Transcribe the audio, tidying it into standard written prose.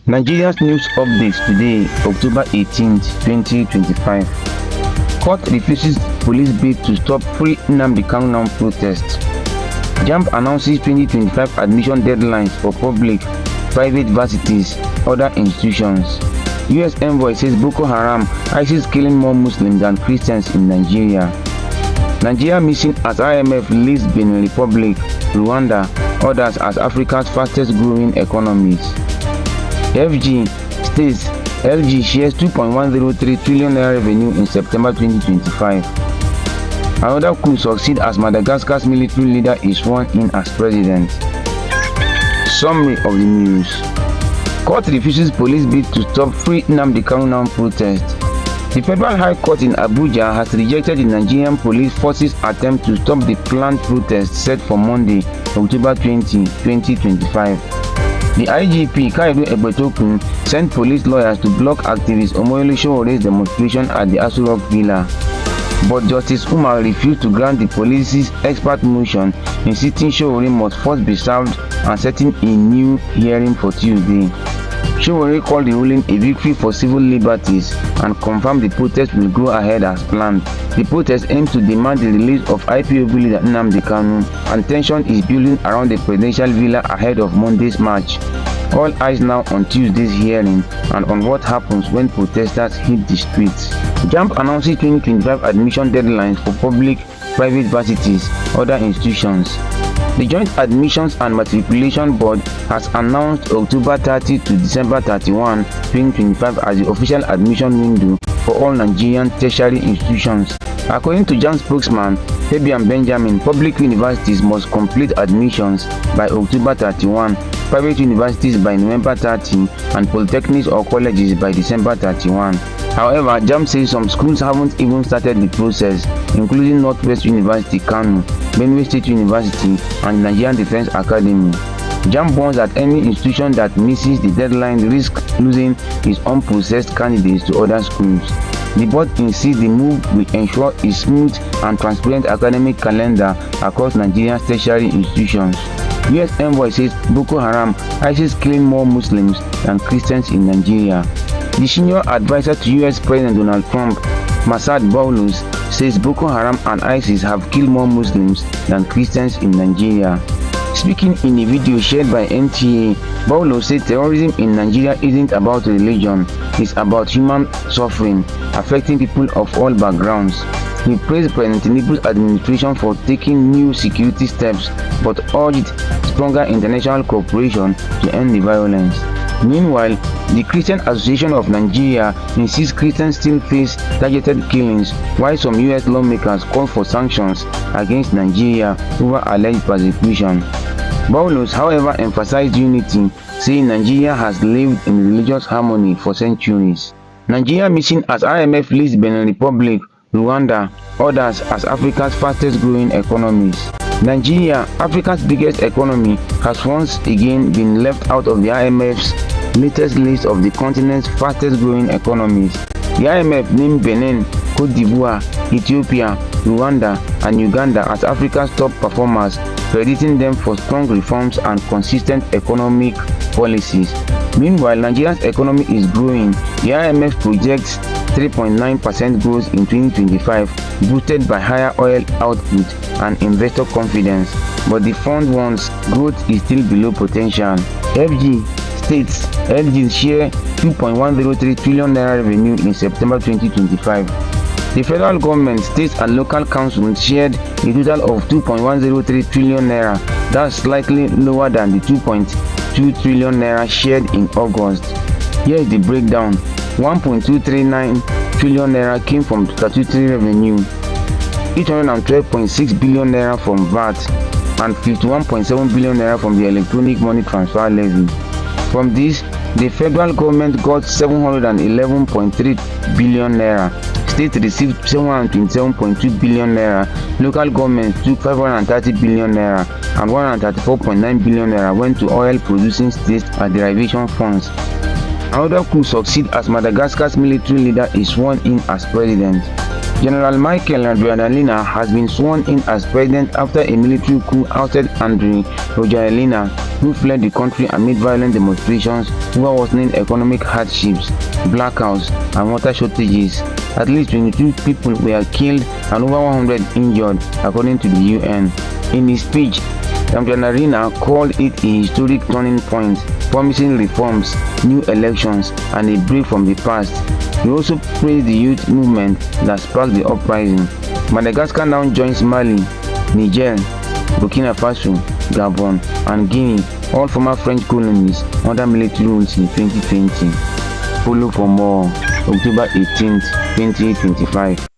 Nigeria's news updates today, October 18, 2025. Court refuses police bid to stop free Nnamdi Kanu Now protest. JAMB announces 2025 admission deadlines for public, private varsities, other institutions. US Envoy says Boko Haram, ISIS killing more Muslims than Christians in Nigeria. Nigeria missing as IMF lists Benin Republic, Rwanda, others as Africa's fastest growing economies. FG states LG shares 2.103 trillion naira revenue in September 2025. Another coup succeeds as Madagascar's military leader is sworn in as president. Summary of the news. Court refuses police bid to stop free Nnamdi Kanu Now protest. The Federal High Court in Abuja has rejected the Nigerian police force's attempt to stop the planned protest set for Monday, October 20, 2025. The IGP Kayode sent police lawyers to block activist Sowore-led's demonstration at the Aso Rock Villa. But Justice Umar refused to grant the police's expert motion, insisting Sowore must first be served and setting a new hearing for Tuesday. Sowore called the ruling a victory for civil liberties and confirmed the protest will go ahead as planned. The protest aims to demand the release of IPOB leader Nnamdi Kanu, and tension is building around the presidential villa ahead of Monday's march. All eyes now on Tuesday's hearing and on what happens when protesters hit the streets. JAMB announces 2025 admission deadlines for public, private varsities, other institutions. The Joint Admissions and Matriculation Board has announced October 30 to December 31, 2025 as the official admission window for all Nigerian tertiary institutions. According to JAMB spokesman Fabian Benjamin, public universities must complete admissions by October 31, private universities by November 30, and polytechnics or colleges by December 31. However, JAMB says some schools haven't even started the process, including Northwest University Kano, Benue State University, and Nigerian Defense Academy. JAMB warns that any institution that misses the deadline risks losing its unprocessed candidates to other schools. The board insists the move will ensure a smooth and transparent academic calendar across Nigeria's tertiary institutions. US Envoy says Boko Haram, ISIS killing more Muslims than Christians in Nigeria. The senior advisor to US President Donald Trump, Masad Boulos, says Boko Haram and ISIS have killed more Muslims than Christians in Nigeria. Speaking in a video shared by NTA, Boulos said terrorism in Nigeria isn't about religion, it's about human suffering, affecting people of all backgrounds. He praised President Tinubu's administration for taking new security steps, but urged stronger international cooperation to end the violence. Meanwhile, the Christian Association of Nigeria insists Christians still face targeted killings, while some US lawmakers call for sanctions against Nigeria over alleged persecution. Boulos, however, emphasized unity, saying Nigeria has lived in religious harmony for centuries. Nigeria missing as IMF lists Benin Republic, Rwanda, others as Africa's fastest growing economies. Nigeria, Africa's biggest economy, has once again been left out of the IMF's latest list of the continent's fastest growing economies. The IMF named Benin, Cote d'Ivoire, Ethiopia, Rwanda, and Uganda as Africa's top performers, crediting them for strong reforms and consistent economic policies. Meanwhile, Nigeria's economy is growing. The IMF projects 3.9% growth in 2025, boosted by higher oil output and investor confidence, but the fund warns growth is still below potential. FG states LGs Share 2.103 trillion naira revenue in September 2025. The federal government, states and local councils shared a total of 2.103 trillion naira, that's slightly lower than the 2.2 trillion naira shared in August. Here is the breakdown. 1.239 trillion naira came from statutory revenue, 812.6 billion naira from VAT, and 51.7 billion naira from the electronic money transfer levy. From this, the federal government got 711.3 billion naira, state received 727.2 billion naira, local governments took 530 billion naira, and 134.9 billion naira went to oil producing states as derivation funds. Another coup succeeds as Madagascar's military leader is sworn in as president. General Michael Rajoelina has been sworn in as president after a military coup ousted Nnamdi Rajoelina, who fled the country amid violent demonstrations over worsening economic hardships, blackouts, and water shortages. At least 22 people were killed and over 100 injured, according to the UN. In his speech, Rajoelina called it a historic turning point, promising reforms, new elections, and a break from the past. He also praised the youth movement that sparked the uprising. Madagascar now joins Mali, Niger, Burkina Faso, Gabon, and Guinea, all former French colonies, under military rules in 2020. Follow for more. October 18, 2025.